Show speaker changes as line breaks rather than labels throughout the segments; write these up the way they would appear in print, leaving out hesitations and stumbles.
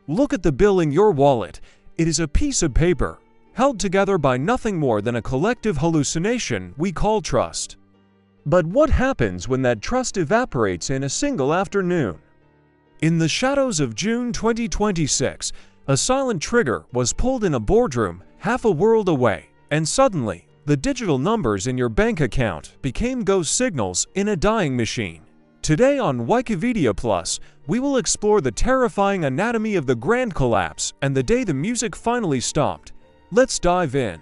Look at the bill in your wallet. It is a piece of paper, held together by nothing more than a collective hallucination we call trust. But what happens when that trust evaporates in a single afternoon? In the shadows of June 2026, a silent trigger was pulled in a boardroom half a world away, and suddenly, the digital numbers in your bank account became ghost signals in a dying machine. Today on Wikivedia Plus, we will explore the terrifying anatomy of the grand collapse and the day the music finally stopped. Let's dive in.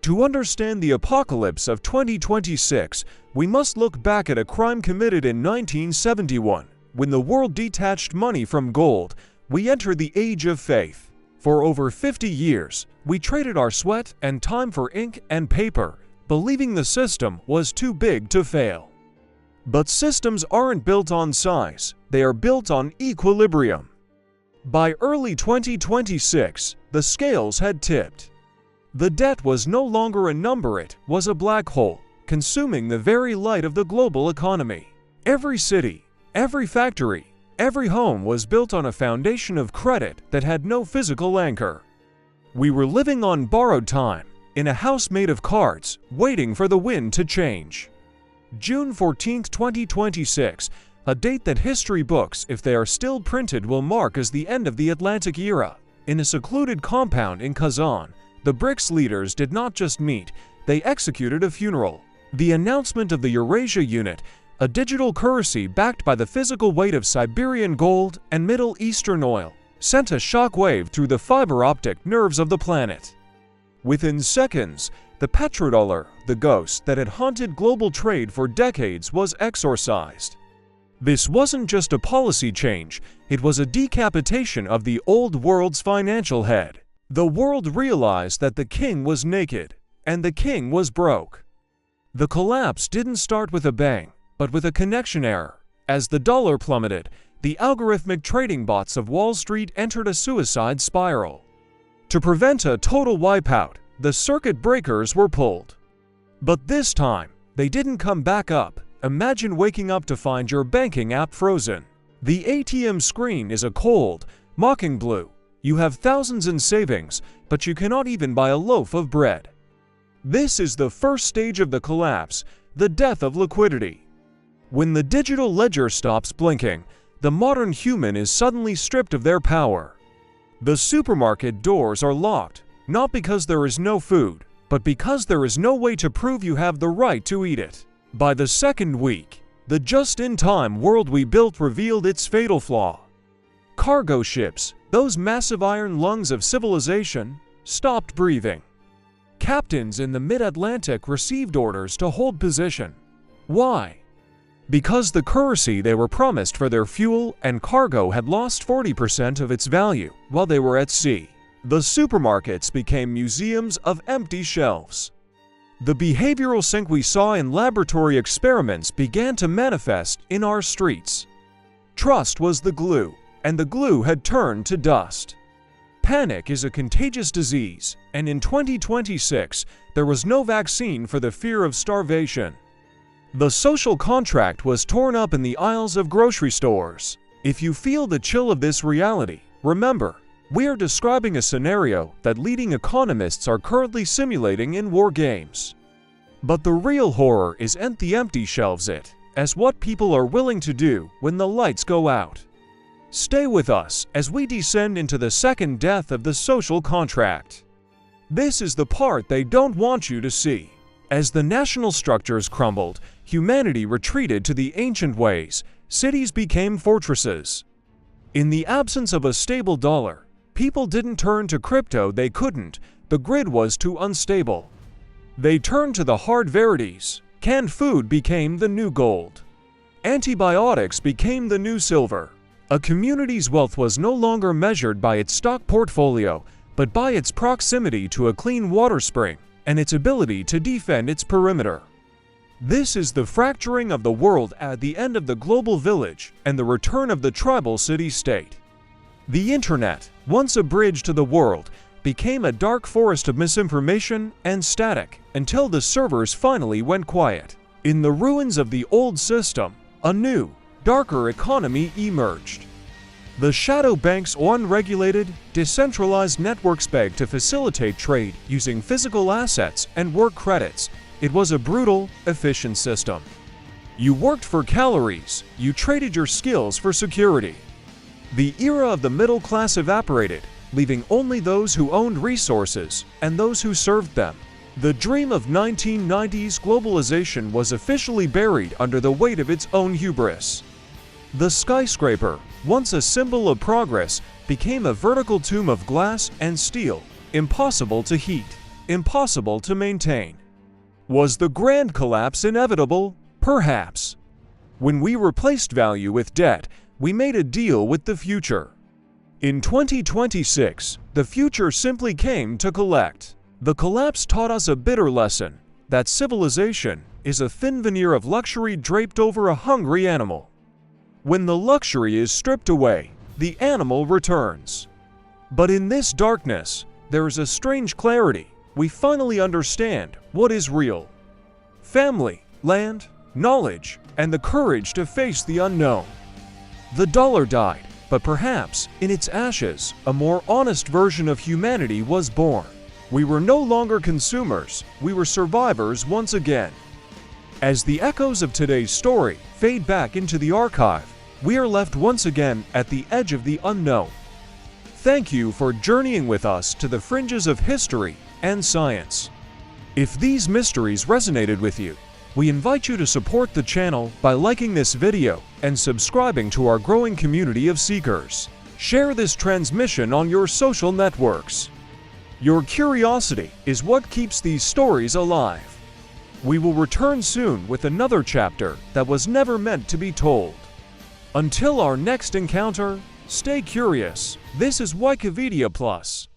To understand the apocalypse of 2026, we must look back at a crime committed in 1971. When the world detached money from gold, we entered the age of faith. For over 50 years, we traded our sweat and time for ink and paper, believing the system was too big to fail. But systems aren't built on size, they are built on equilibrium. By early 2026, the scales had tipped. The debt was no longer a number, it was a black hole, consuming the very light of the global economy. Every city, every factory, every home was built on a foundation of credit that had no physical anchor. We were living on borrowed time, in a house made of cards, waiting for the wind to change. June 14, 2026, a date that history books, if they are still printed, will mark as the end of the Atlantic era. In a secluded compound in Kazan, the BRICS leaders did not just meet, they executed a funeral. The announcement of the Eurasia unit, a digital currency backed by the physical weight of Siberian gold and Middle Eastern oil, sent a shockwave through the fiber optic nerves of the planet. Within seconds, the petrodollar, the ghost that had haunted global trade for decades, was exorcised. This wasn't just a policy change, it was a decapitation of the old world's financial head. The world realized that the king was naked, and the king was broke. The collapse didn't start with a bang, but with a connection error. As the dollar plummeted, the algorithmic trading bots of Wall Street entered a suicide spiral. To prevent a total wipeout, the circuit breakers were pulled. But this time, they didn't come back up. Imagine waking up to find your banking app frozen. The ATM screen is a cold, mocking blue. You have thousands in savings, but you cannot even buy a loaf of bread. This is the first stage of the collapse, the death of liquidity. When the digital ledger stops blinking, the modern human is suddenly stripped of their power. The supermarket doors are locked, not because there is no food, but because there is no way to prove you have the right to eat it. By the second week, the just-in-time world we built revealed its fatal flaw. Cargo ships, those massive iron lungs of civilization, stopped breathing. Captains in the mid-Atlantic received orders to hold position. Why? Because the currency they were promised for their fuel and cargo had lost 40% of its value while they were at sea. The supermarkets became museums of empty shelves. The behavioral sink we saw in laboratory experiments began to manifest in our streets. Trust was the glue, and the glue had turned to dust. Panic is a contagious disease, and in 2026, there was no vaccine for the fear of starvation. The social contract was torn up in the aisles of grocery stores. If you feel the chill of this reality, remember, we are describing a scenario that leading economists are currently simulating in war games. But the real horror isn't the empty shelves, it is what people are willing to do when the lights go out. Stay with us as we descend into the second death of the social contract. This is the part they don't want you to see. As the national structures crumbled, humanity retreated to the ancient ways. Cities became fortresses. In the absence of a stable dollar, people didn't turn to crypto, they couldn't. The grid was too unstable. They turned to the hard verities. Canned food became the new gold. Antibiotics became the new silver. A community's wealth was no longer measured by its stock portfolio, but by its proximity to a clean water spring and its ability to defend its perimeter. This is the fracturing of the world at the end of the global village and the return of the tribal city-state. The internet, once a bridge to the world, became a dark forest of misinformation and static until the servers finally went quiet. In the ruins of the old system, a new, darker economy emerged. The shadow banks or unregulated, decentralized networks begged to facilitate trade using physical assets and work credits. It was a brutal, efficient system. You worked for calories, you traded your skills for security. The era of the middle class evaporated, leaving only those who owned resources and those who served them. The dream of 1990s globalization was officially buried under the weight of its own hubris. The skyscraper, once a symbol of progress, became a vertical tomb of glass and steel, impossible to heat, impossible to maintain. Was the grand collapse inevitable? Perhaps. When we replaced value with debt, we made a deal with the future. In 2026, the future simply came to collect. The collapse taught us a bitter lesson, that civilization is a thin veneer of luxury draped over a hungry animal. When the luxury is stripped away, the animal returns. But in this darkness, there is a strange clarity. We finally understand what is real. Family, land, knowledge, and the courage to face the unknown. The dollar died, but perhaps, in its ashes, a more honest version of humanity was born. We were no longer consumers, we were survivors once again. As the echoes of today's story fade back into the archive, we are left once again at the edge of the unknown. Thank you for journeying with us to the fringes of history and science. If these mysteries resonated with you, we invite you to support the channel by liking this video and subscribing to our growing community of seekers. Share this transmission on your social networks. Your curiosity is what keeps these stories alive. We will return soon with another chapter that was never meant to be told. Until our next encounter, stay curious. This is Wikivedia Plus.